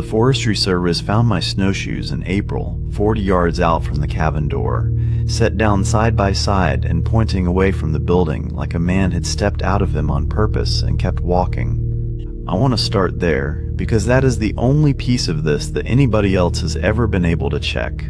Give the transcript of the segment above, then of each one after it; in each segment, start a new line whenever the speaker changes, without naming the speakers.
Forestry Service found my snowshoes in April, 40 yards out from the cabin door, set down side by side and pointing away from the building like a man had stepped out of them on purpose and kept walking. I want to start there, because that is the only piece of this that anybody else has ever been able to check.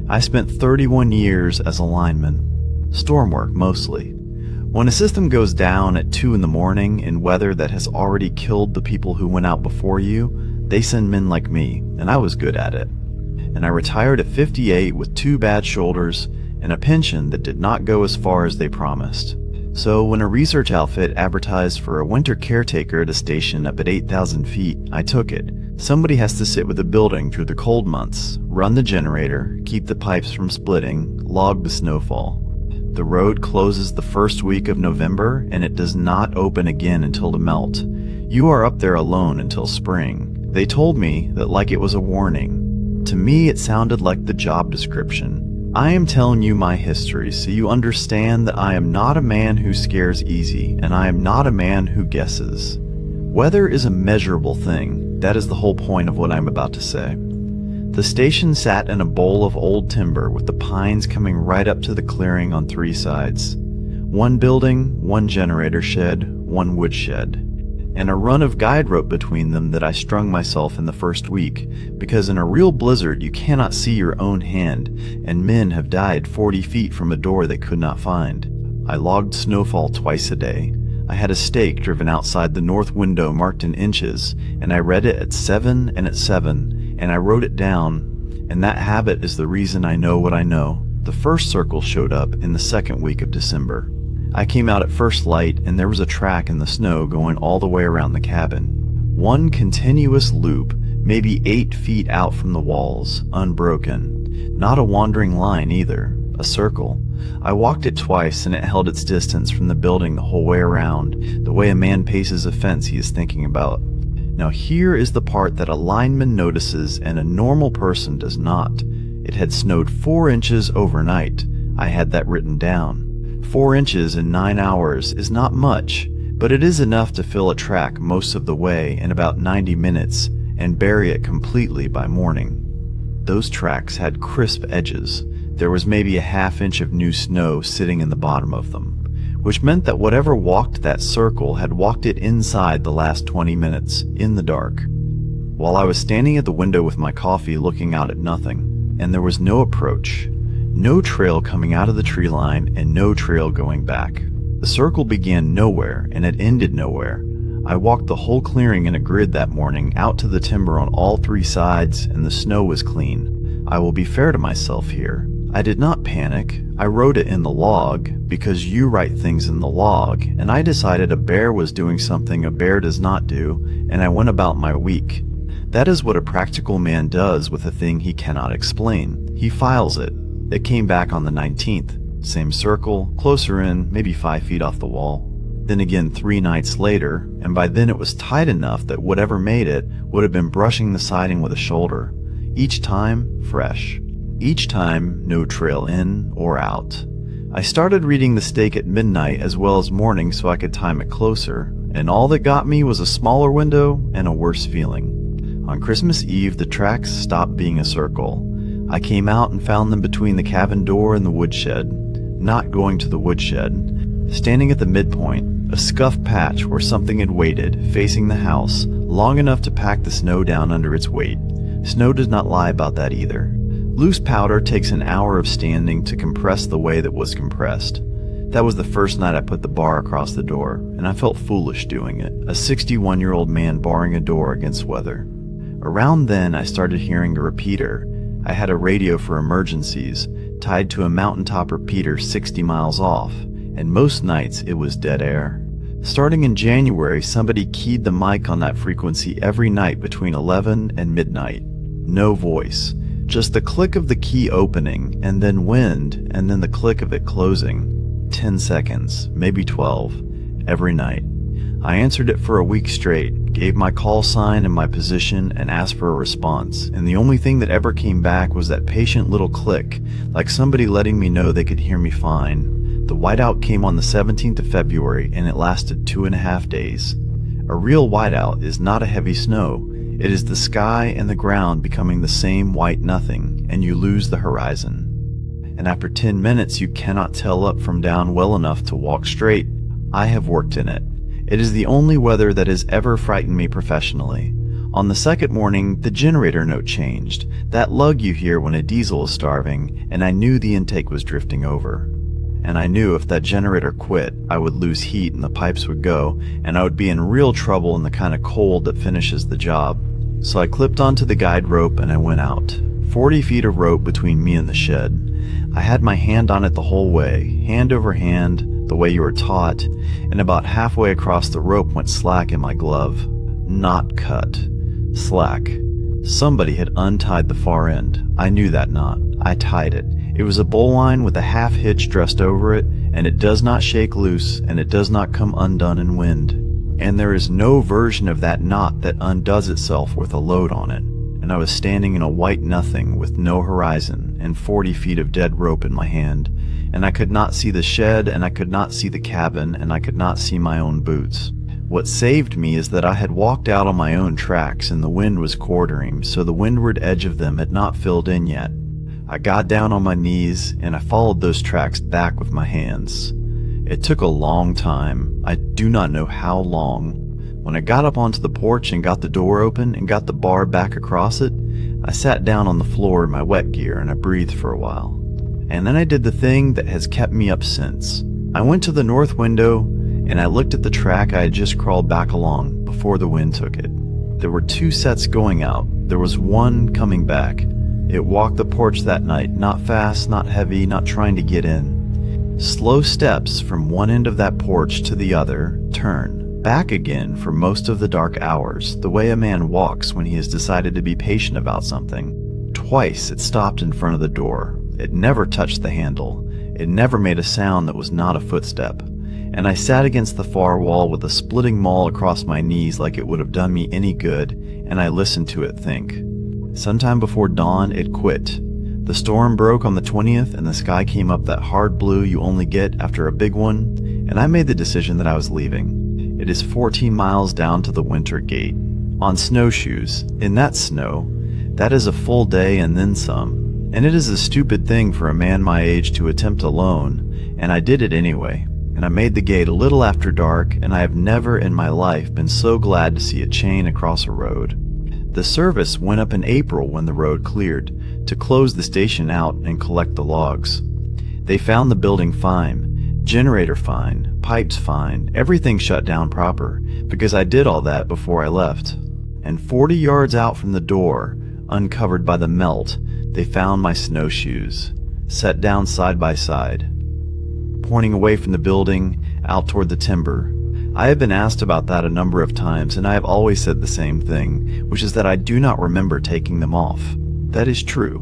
I spent 31 years as a lineman. Storm work, mostly. When a system goes down at 2 in the morning in weather that has already killed the people who went out before you, they send men like me, and I was good at it. And I retired at 58 with 2 bad shoulders and a pension that did not go as far as they promised. So when a research outfit advertised for a winter caretaker at a station up at 8,000 feet, I took it. Somebody has to sit with the building through the cold months, run the generator, keep the pipes from splitting, log the snowfall. The road closes the first week of November, and it does not open again until the melt. You are up there alone until spring. They told me that like it was a warning. To me, it sounded like the job description. I am telling you my history so you understand that I am not a man who scares easy, and I am not a man who guesses. Weather is a measurable thing. That is the whole point of what I'm about to say. The station sat in a bowl of old timber with the pines coming right up to the clearing on 3 sides. 1 building, 1 generator shed, 1 woodshed, and a run of guide rope between them that I strung myself in the first week, because in a real blizzard you cannot see your own hand, and men have died 40 feet from a door they could not find. I logged snowfall twice a day. I had a stake driven outside the north window marked in inches, and I read it at 7 and at 7, and I wrote it down, and that habit is the reason I know what I know. The first circle showed up in the second week of December. I came out at first light, and there was a track in the snow going all the way around the cabin. 1 continuous loop, maybe 8 feet out from the walls, unbroken. Not a wandering line either, a circle. I walked it twice, and it held its distance from the building the whole way around, the way a man paces a fence he is thinking about. Now here is the part that a lineman notices and a normal person does not. It had snowed 4 inches overnight. I had that written down. 4 inches in 9 hours is not much, but it is enough to fill a track most of the way in about 90 minutes and bury it completely by morning. Those tracks had crisp edges. There was maybe a ½ inch of new snow sitting in the bottom of them, which meant that whatever walked that circle had walked it inside the last 20 minutes, in the dark. While I was standing at the window with my coffee looking out at nothing, and there was no approach, no trail coming out of the tree line, and no trail going back. The circle began nowhere, and it ended nowhere. I walked the whole clearing in a grid that morning out to the timber on all 3 sides, and the snow was clean. I will be fair to myself here. I did not panic. I wrote it in the log, because you write things in the log, and I decided a bear was doing something a bear does not do, and I went about my week. That is what a practical man does with a thing he cannot explain. He files it. It came back on the 19th. Same circle, closer in, maybe 5 feet off the wall. Then again 3 nights later, and by then it was tight enough that whatever made it would have been brushing the siding with a shoulder. Each time, fresh. Each time, no trail in or out. I started reading the stake at midnight as well as morning so I could time it closer, and all that got me was a smaller window and a worse feeling. On Christmas Eve, the tracks stopped being a circle. I came out and found them between the cabin door and the woodshed. Not going to the woodshed. Standing at the midpoint, a scuffed patch where something had waited, facing the house, long enough to pack the snow down under its weight. Snow does not lie about that either. Loose powder takes an hour of standing to compress the way that was compressed. That was the first night I put the bar across the door, and I felt foolish doing it, a 61-year-old man barring a door against weather. Around then, I started hearing a repeater. I had a radio for emergencies, tied to a mountaintop repeater 60 miles off, and most nights it was dead air. Starting in January, somebody keyed the mic on that frequency every night between 11 and midnight. No voice, just the click of the key opening, and then wind, and then the click of it closing. 10 seconds, maybe 12, every night. I answered it for a week straight, gave my call sign and my position, and asked for a response, and the only thing that ever came back was that patient little click, like somebody letting me know they could hear me fine. The whiteout came on the 17th of February, and it lasted 2.5 days. A real whiteout is not a heavy snow. It is the sky and the ground becoming the same white nothing, and you lose the horizon. And after 10 minutes you cannot tell up from down well enough to walk straight. I have worked in it. It is the only weather that has ever frightened me professionally. On the second morning, the generator note changed, that lug you hear when a diesel is starving, and I knew the intake was drifting over. And I knew if that generator quit, I would lose heat and the pipes would go, and I would be in real trouble in the kind of cold that finishes the job. So I clipped onto the guide rope and I went out. 40 feet of rope between me and the shed. I had my hand on it the whole way, hand over hand, the way you were taught, and about halfway across the rope went slack in my glove. Not cut. Slack. Somebody had untied the far end. I knew that knot. I tied it. It was a bowline with a half hitch dressed over it, and it does not shake loose, and it does not come undone in wind. And there is no version of that knot that undoes itself with a load on it. And I was standing in a white nothing with no horizon and 40 feet of dead rope in my hand, and I could not see the shed, and I could not see the cabin, and I could not see my own boots. What saved me is that I had walked out on my own tracks and the wind was quartering, so the windward edge of them had not filled in yet. I got down on my knees and I followed those tracks back with my hands. It took a long time. I do not know how long. When I got up onto the porch and got the door open and got the bar back across it, I sat down on the floor in my wet gear and I breathed for a while. And then I did the thing that has kept me up since. I went to the north window and I looked at the track I had just crawled back along before the wind took it. There were 2 sets going out. There was one coming back. It walked the porch that night, not fast, not heavy, not trying to get in. Slow steps from one end of that porch to the other, turn, back again for most of the dark hours, the way a man walks when he has decided to be patient about something. Twice it stopped in front of the door. It never touched the handle. It never made a sound that was not a footstep. And I sat against the far wall with a splitting maul across my knees like it would have done me any good, and I listened to it think. Sometime before dawn, it quit. The storm broke on the 20th, and the sky came up that hard blue you only get after a big one, and I made the decision that I was leaving. It is 14 miles down to the winter gate. On snowshoes, in that snow, that is a full day and then some. And it is a stupid thing for a man my age to attempt alone, and I did it anyway. And I made the gate a little after dark, and I have never in my life been so glad to see a chain across a road. The service went up in April when the road cleared, to close the station out and collect the logs. They found the building fine, generator fine, pipes fine, everything shut down proper, because I did all that before I left. And 40 yards out from the door, uncovered by the melt, they found my snowshoes, set down side by side, pointing away from the building, out toward the timber. I have been asked about that a number of times, and I have always said the same thing, which is that I do not remember taking them off. That is true.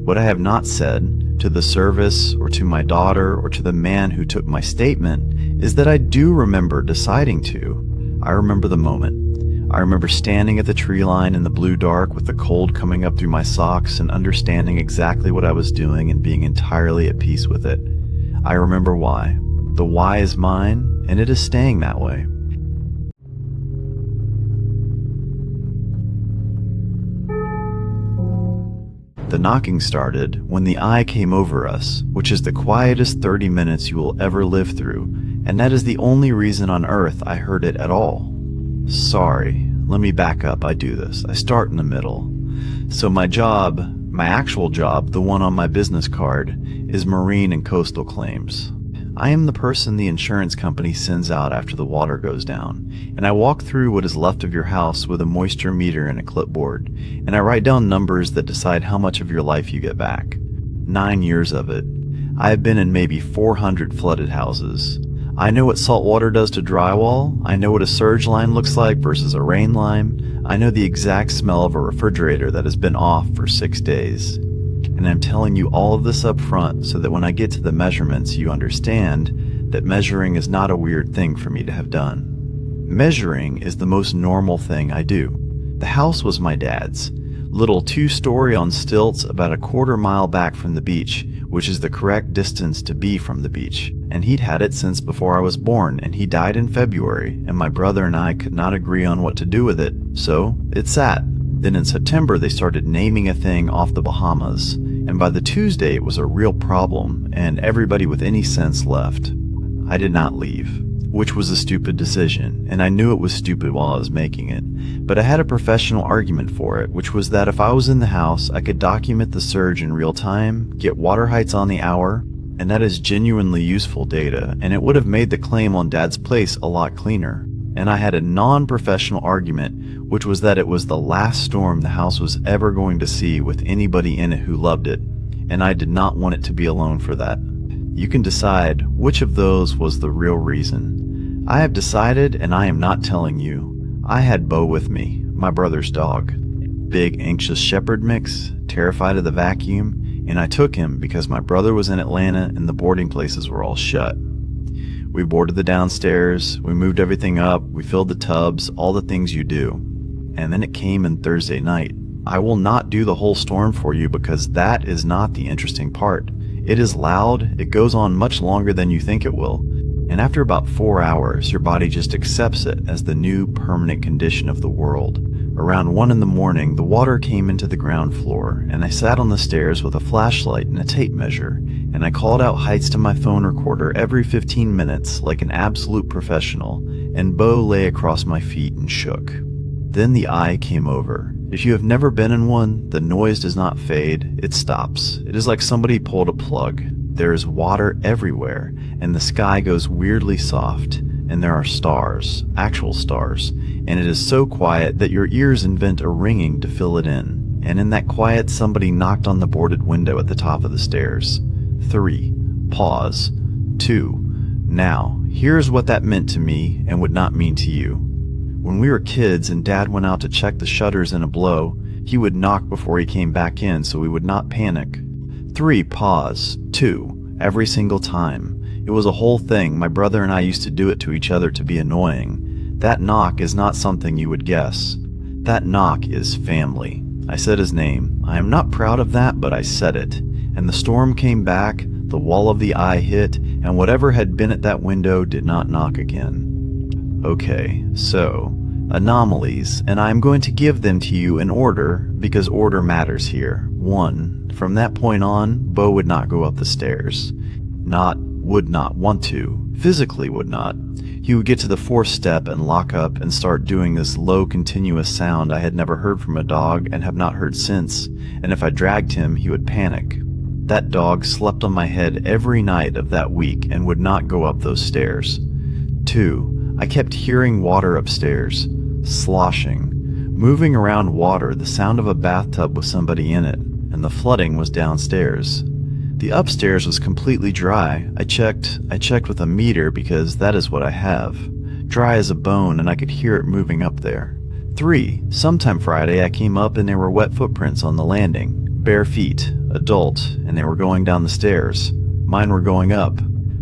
What I have not said, to the service, or to my daughter, or to the man who took my statement, is that I do remember deciding to. I remember the moment. I remember standing at the tree line in the blue dark with the cold coming up through my socks and understanding exactly what I was doing and being entirely at peace with it. I remember why. The why is mine, and it is staying that way. The knocking started when the eye came over us, which is the quietest 30 minutes you will ever live through, and that is the only reason on earth I heard it at all. Sorry, let me back up. I do this. I start in the middle. So my job, my actual job, the one on my business card, is marine and coastal claims. I am the person the insurance company sends out after the water goes down, and I walk through what is left of your house with a moisture meter and a clipboard, and I write down numbers that decide how much of your life you get back. 9 years of it. I have been in maybe 400 flooded houses. I know what salt water does to drywall. I know what a surge line looks like versus a rain line. I know the exact smell of a refrigerator that has been off for 6 days. And I'm telling you all of this up front so that when I get to the measurements, you understand that measuring is not a weird thing for me to have done. Measuring is the most normal thing I do. The house was my dad's. Little 2-story on stilts about a quarter mile back from the beach, which is the correct distance to be from the beach. And he'd had it since before I was born, and he died in February, and my brother and I could not agree on what to do with it, so it sat. Then in September, they started naming a thing off the Bahamas, and by the Tuesday, it was a real problem, and everybody with any sense left. I did not leave, which was a stupid decision, and I knew it was stupid while I was making it, but I had a professional argument for it, which was that if I was in the house, I could document the surge in real time, get water heights on the hour, and that is genuinely useful data, and it would have made the claim on Dad's place a lot cleaner. And I had a non-professional argument, which was that it was the last storm the house was ever going to see with anybody in it who loved it, and I did not want it to be alone for that. You can decide which of those was the real reason. I have decided, and I am not telling you. I had Bo with me, my brother's dog. Big, anxious shepherd mix, terrified of the vacuum, and I took him because my brother was in Atlanta and the boarding places were all shut. We boarded the downstairs, we moved everything up, we filled the tubs, all the things you do. And then it came in Thursday night. I will not do the whole storm for you because that is not the interesting part. It is loud, it goes on much longer than you think it will, and after about 4 hours, your body just accepts it as the new permanent condition of the world. Around 1 in the morning, the water came into the ground floor, and I sat on the stairs with a flashlight and a tape measure, and I called out heights to my phone recorder every 15 minutes like an absolute professional, and Bo lay across my feet and shook. Then the eye came over. If you have never been in one, the noise does not fade, it stops. It is like somebody pulled a plug. There is water everywhere, and the sky goes weirdly soft, and there are stars, actual stars, and it is so quiet that your ears invent a ringing to fill it in. And in that quiet, somebody knocked on the boarded window at the top of the stairs. 3. Pause. 2. Now, here's what that meant to me and would not mean to you. When we were kids and Dad went out to check the shutters in a blow, he would knock before he came back in so we would not panic. 3. Pause. 2. Every single time. It was a whole thing. My brother and I used to do it to each other to be annoying. That knock is not something you would guess. That knock is family. I said his name. I am not proud of that, but I said it. And the storm came back, the wall of the eye hit, and whatever had been at that window did not knock again. Okay, so, anomalies, and I'm going to give them to you in order, because order matters here. 1. From that point on, Bo would not go up the stairs. Would not want to, physically would not. He would get to the 4th step and lock up and start doing this low continuous sound I had never heard from a dog and have not heard since, and if I dragged him, he would panic. That dog slept on my head every night of that week and would not go up those stairs. 2. I kept hearing water upstairs, sloshing, moving around water, the sound of a bathtub with somebody in it, and the flooding was downstairs. The upstairs was completely dry. I checked with a meter because that is what I have. Dry as a bone, and I could hear it moving up there. 3. Sometime Friday I came up and there were wet footprints on the landing. Bare feet, adult, and they were going down the stairs. Mine were going up.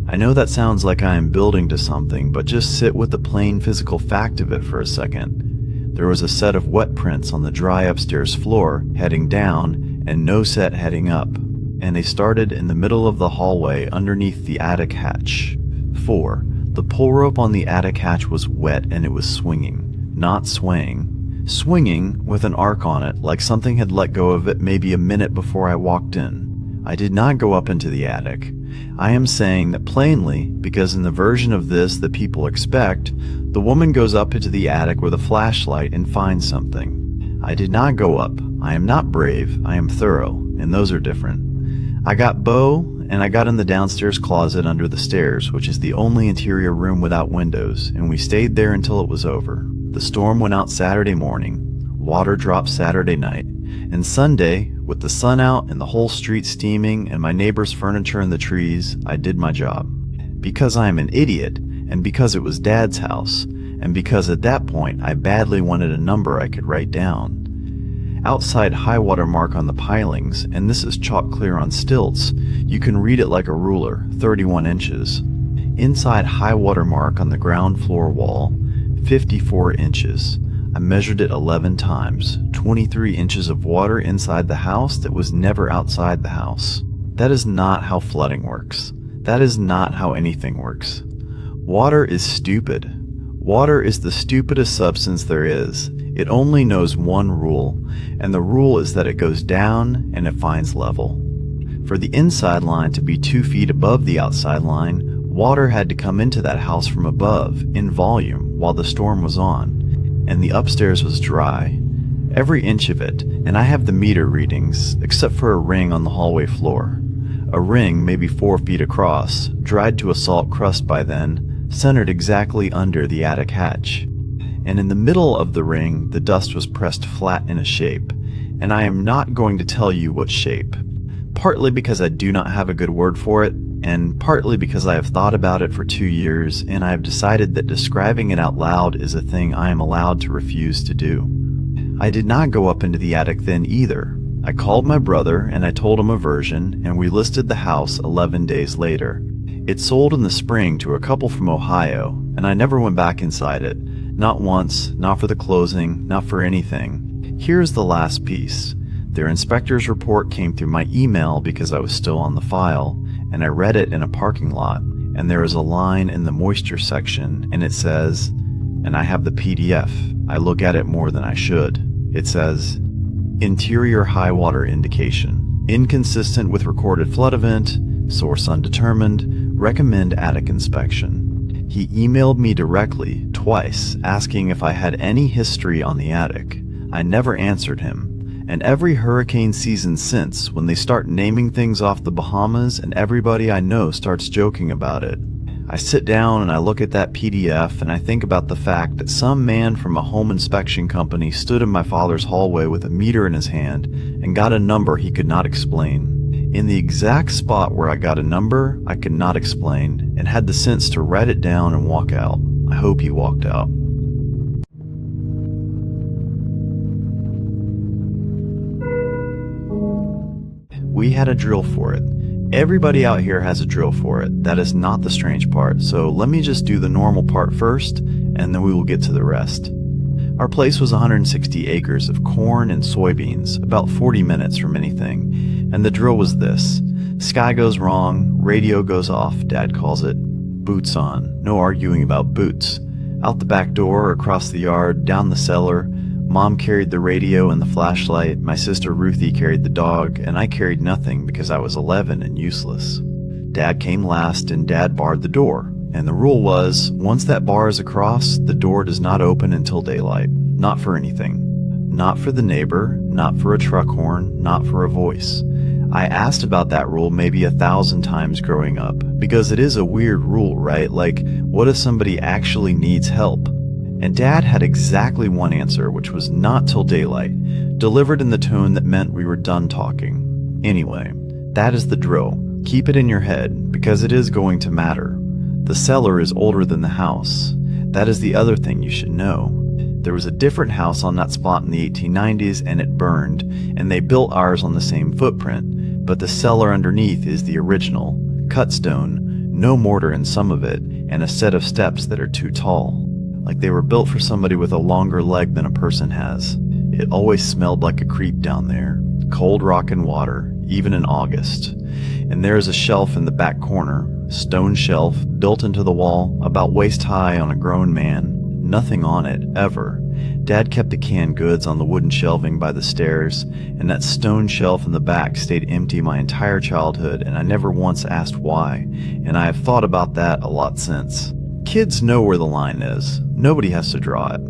I know that sounds like I am building to something, but just sit with the plain physical fact of it for a second. There was a set of wet prints on the dry upstairs floor heading down and no set heading up, and they started in the middle of the hallway underneath the attic hatch. 4. The pull rope on the attic hatch was wet and it was swinging, not swaying. Swinging with an arc on it, like something had let go of it maybe a minute before I walked in. I did not go up into the attic. I am saying that plainly because in the version of this that people expect, the woman goes up into the attic with a flashlight and finds something. I did not go up. I am not brave. I am thorough, and those are different. I got Bo, and I got in the downstairs closet under the stairs, which is the only interior room without windows, and we stayed there until it was over. The storm went out Saturday morning, water dropped Saturday night, and Sunday, with the sun out and the whole street steaming and my neighbor's furniture in the trees, I did my job. Because I am an idiot, and because it was Dad's house, and because at that point I badly wanted a number I could write down. Outside high water mark on the pilings, and this is chalk clear on stilts, you can read it like a ruler, 31 inches. Inside high water mark on the ground floor wall, 54 inches. I measured it 11 times, 23 inches of water inside the house that was never outside the house. That is not how flooding works. That is not how anything works. Water is stupid. Water is the stupidest substance there is. It only knows one rule, and the rule is that it goes down and it finds level. For the inside line to be 2 feet above the outside line, water had to come into that house from above, in volume, while the storm was on, and the upstairs was dry. Every inch of it, and I have the meter readings, except for a ring on the hallway floor. A ring, maybe 4 feet across, dried to a salt crust by then, centered exactly under the attic hatch. And in the middle of the ring, the dust was pressed flat in a shape, and I am not going to tell you what shape. Partly because I do not have a good word for it, and partly because I have thought about it for 2 years, and I have decided that describing it out loud is a thing I am allowed to refuse to do. I did not go up into the attic then either. I called my brother, and I told him a version, and we listed the house 11 days later. It sold in the spring to a couple from Ohio, and I never went back inside it. Not once, not for the closing, not for anything. Here's the last piece. Their inspector's report came through my email because I was still on the file, and I read it in a parking lot, and there is a line in the moisture section, and it says, and I have the PDF, I look at it more than I should. It says, interior high water indication, inconsistent with recorded flood event, source undetermined, recommend attic inspection. He emailed me directly, twice, asking if I had any history on the attic. I never answered him. And every hurricane season since, when they start naming things off the Bahamas and everybody I know starts joking about it, I sit down and I look at that PDF and I think about the fact that some man from a home inspection company stood in my father's hallway with a meter in his hand and got a number he could not explain. In the exact spot where I got a number I could not explain, and had the sense to write it down and walk out. I hope he walked out. We had a drill for it. Everybody out here has a drill for it. That is not the strange part, so let me just do the normal part first, and then we will get to the rest. Our place was 160 acres of corn and soybeans, about 40 minutes from anything, and the drill was this. Sky goes wrong, radio goes off, Dad calls it. Boots on, no arguing about boots. Out the back door, across the yard, down the cellar. Mom carried the radio and the flashlight, my sister Ruthie carried the dog, and I carried nothing because I was 11 and useless. Dad came last and Dad barred the door, and the rule was, once that bar is across, the door does not open until daylight. Not for anything. Not for the neighbor, not for a truck horn, not for a voice. I asked about that rule maybe 1,000 times growing up, because it is a weird rule, right? Like, what if somebody actually needs help? And Dad had exactly one answer, which was not till daylight, delivered in the tone that meant we were done talking. Anyway, that is the drill. Keep it in your head, because it is going to matter. The cellar is older than the house. That is the other thing you should know. There was a different house on that spot in the 1890s and it burned, and they built ours on the same footprint, but the cellar underneath is the original, cut stone, no mortar in some of it, and a set of steps that are too tall. Like they were built for somebody with a longer leg than a person has. It always smelled like a creep down there. Cold rock and water, even in August. And there is a shelf in the back corner, stone shelf, built into the wall, about waist high on a grown man. Nothing on it, ever. Dad kept the canned goods on the wooden shelving by the stairs, and that stone shelf in the back stayed empty my entire childhood, and I never once asked why, and I have thought about that a lot since. Kids know where the line is. Nobody has to draw it.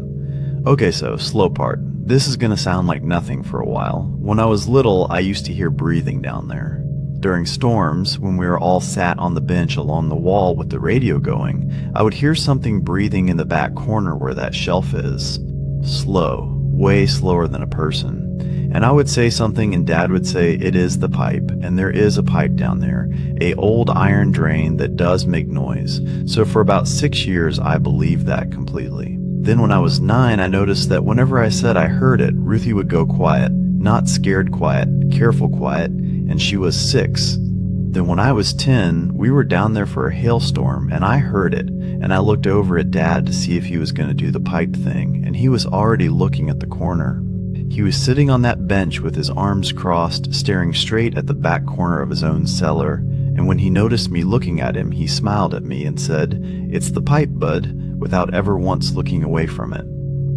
Okay, so, slow part. This is gonna sound like nothing for a while. When I was little, I used to hear breathing down there. During storms, when we were all sat on the bench along the wall with the radio going, I would hear something breathing in the back corner where that shelf is. Slow, way slower than a person. And I would say something and Dad would say, it is the pipe, and there is a pipe down there, a old iron drain that does make noise. So for about 6 years, I believed that completely. Then when I was 9, I noticed that whenever I said I heard it, Ruthie would go quiet. Not scared quiet, careful quiet, and she was 6. Then when I was 10, we were down there for a hailstorm, and I heard it, and I looked over at Dad to see if he was going to do the pipe thing, and he was already looking at the corner. He was sitting on that bench with his arms crossed, staring straight at the back corner of his own cellar, and when he noticed me looking at him, he smiled at me and said, "It's the pipe, bud," without ever once looking away from it.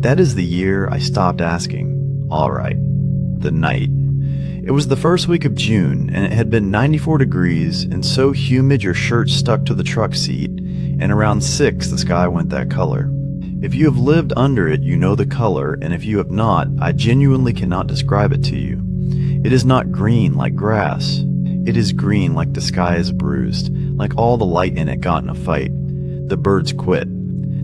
That is the year I stopped asking. All right. The night. It was the first week of June, and it had been 94 degrees and so humid your shirt stuck to the truck seat, and around 6 the sky went that color. If you have lived under it, you know the color, and if you have not, I genuinely cannot describe it to you. It is not green like grass. It is green like the sky is bruised, like all the light in it got in a fight. The birds quit.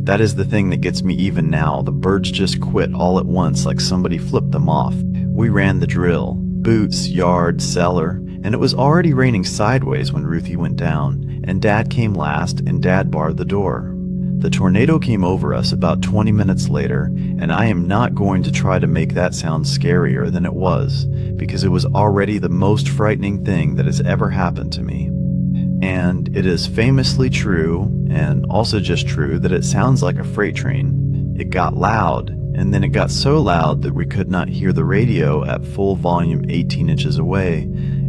That is the thing that gets me even now. The birds just quit all at once like somebody flipped them off. We ran the drill. Boots, yard, cellar, and it was already raining sideways when Ruthie went down, and Dad came last, and Dad barred the door. The tornado came over us about 20 minutes later, and I am not going to try to make that sound scarier than it was, because it was already the most frightening thing that has ever happened to me. And it is famously true, and also just true, that it sounds like a freight train. It got loud, and then it got so loud that we could not hear the radio at full volume 18 inches away,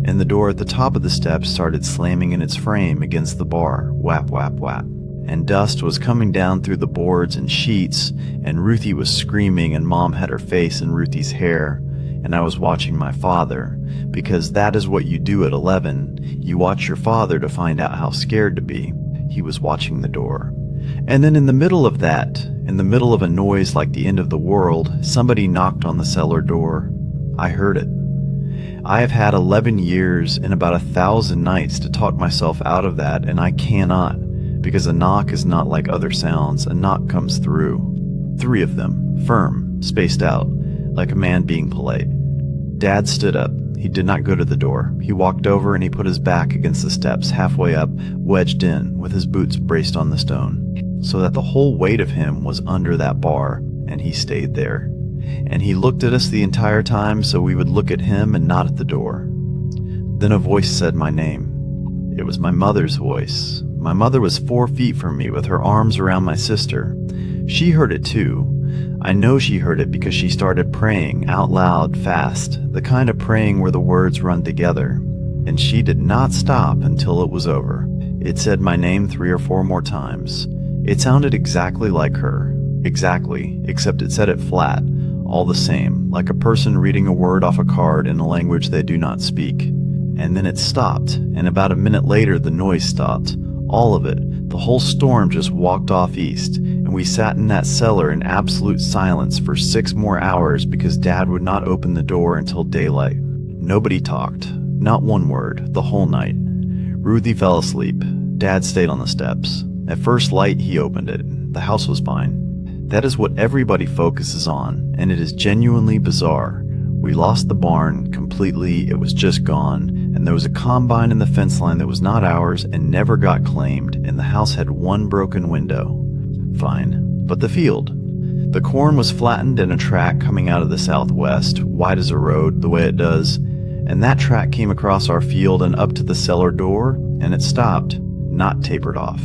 and the door at the top of the steps started slamming in its frame against the bar, whap, whap, whap. And dust was coming down through the boards and sheets, and Ruthie was screaming, and Mom had her face in Ruthie's hair, and I was watching my father, because that is what you do at 11. You watch your father to find out how scared to be. He was watching the door. And then in the middle of that, in the middle of a noise like the end of the world, somebody knocked on the cellar door. I heard it. I have had 11 years and about 1,000 nights to talk myself out of that, and I cannot, because a knock is not like other sounds. A knock comes through. 3 of them, firm, spaced out, like a man being polite. Dad stood up. He did not go to the door. He walked over and he put his back against the steps, halfway up, wedged in, with his boots braced on the stone, so that the whole weight of him was under that bar, and he stayed there. And he looked at us the entire time so we would look at him and not at the door. Then a voice said my name. It was my mother's voice. My mother was 4 feet from me with her arms around my sister. She heard it too. I know she heard it because she started praying out loud, fast, the kind of praying where the words run together. And she did not stop until it was over. It said my name 3 or 4 more times. It sounded exactly like her. Exactly, except it said it flat, all the same, like a person reading a word off a card in a language they do not speak. And then it stopped, and about a minute later the noise stopped. All of it. The whole storm just walked off east, and we sat in that cellar in absolute silence for 6 more hours because Dad would not open the door until daylight. Nobody talked. Not one word, the whole night. Ruthie fell asleep. Dad stayed on the steps. At first light, he opened it. The house was fine. That is what everybody focuses on, and it is genuinely bizarre. We lost the barn completely. It was just gone, and there was a combine in the fence line that was not ours and never got claimed, and the house had 1 broken window. Fine. But the field. The corn was flattened in a track coming out of the southwest, wide as a road, the way it does, and that track came across our field and up to the cellar door, and it stopped, not tapered off.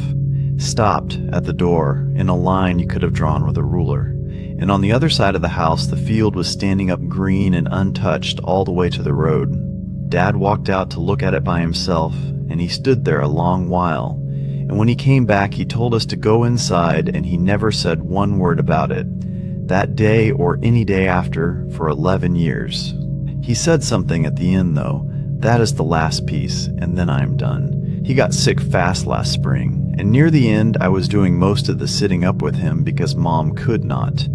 Stopped at the door in a line you could have drawn with a ruler. And on the other side of the house, the field was standing up green and untouched all the way to the road. Dad walked out to look at it by himself, and he stood there a long while. And when he came back, he told us to go inside, and he never said one word about it. That day or any day after, for 11 years. He said something at the end, though. That is the last piece, and then I am done. He got sick fast last spring, and near the end, I was doing most of the sitting up with him because Mom could not.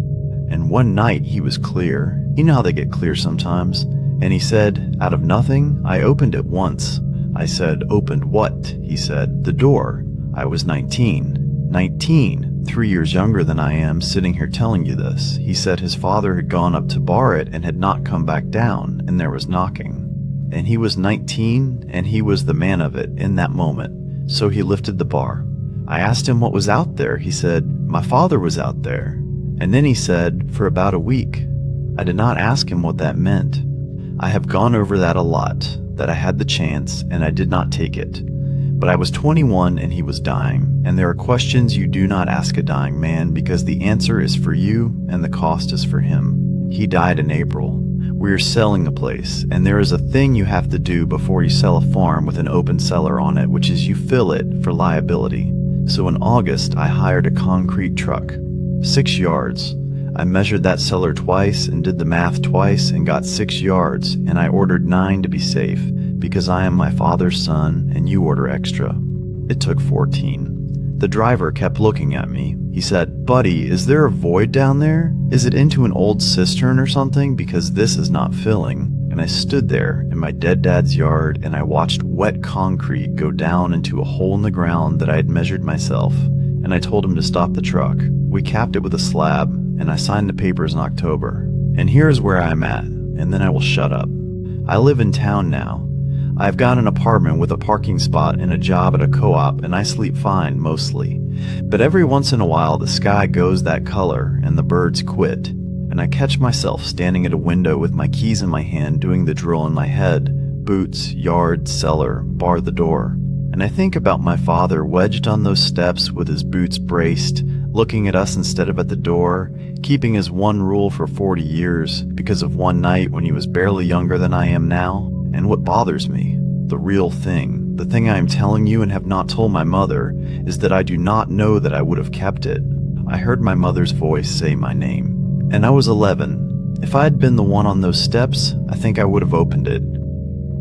And one night he was clear. You know how they get clear sometimes. And he said, out of nothing, I opened it once. I said, opened what? He said, the door. I was 19. 19, 3 years younger than I am, sitting here telling you this. He said his father had gone up to bar it and had not come back down, and there was knocking. And he was 19, and he was the man of it in that moment. So he lifted the bar. I asked him what was out there. He said, my father was out there. And then he said, for about a week. I did not ask him what that meant. I have gone over that a lot, that I had the chance and I did not take it. But I was 21 and he was dying, and there are questions you do not ask a dying man because the answer is for you and the cost is for him. He died in April. We are selling the place, and there is a thing you have to do before you sell a farm with an open cellar on it, which is you fill it for liability. So in August, I hired a concrete truck. 6 yards. I measured that cellar twice and did the math twice and got 6 yards, and I ordered 9 to be safe, because I am my father's son and you order extra. It took 14. The driver kept looking at me. He said, "Buddy, is there a void down there? Is it into an old cistern or something? Because this is not filling." And I stood there in my dead dad's yard and I watched wet concrete go down into a hole in the ground that I had measured myself. And I told him to stop the truck. We capped it with a slab, and I signed the papers in October. And here's where I'm at, and then I will shut up. I live in town now. I've got an apartment with a parking spot and a job at a co-op, and I sleep fine mostly. But every once in a while the sky goes that color and the birds quit, and I catch myself standing at a window with my keys in my hand doing the drill in my head. Boots, yard, cellar, bar the door. And I think about my father wedged on those steps with his boots braced, looking at us instead of at the door, keeping his one rule for 40 years because of one night when he was barely younger than I am now. And what bothers me, the real thing, the thing I am telling you and have not told my mother, is that I do not know that I would have kept it. I heard my mother's voice say my name, and I was 11. If I had been the one on those steps, I think I would have opened it.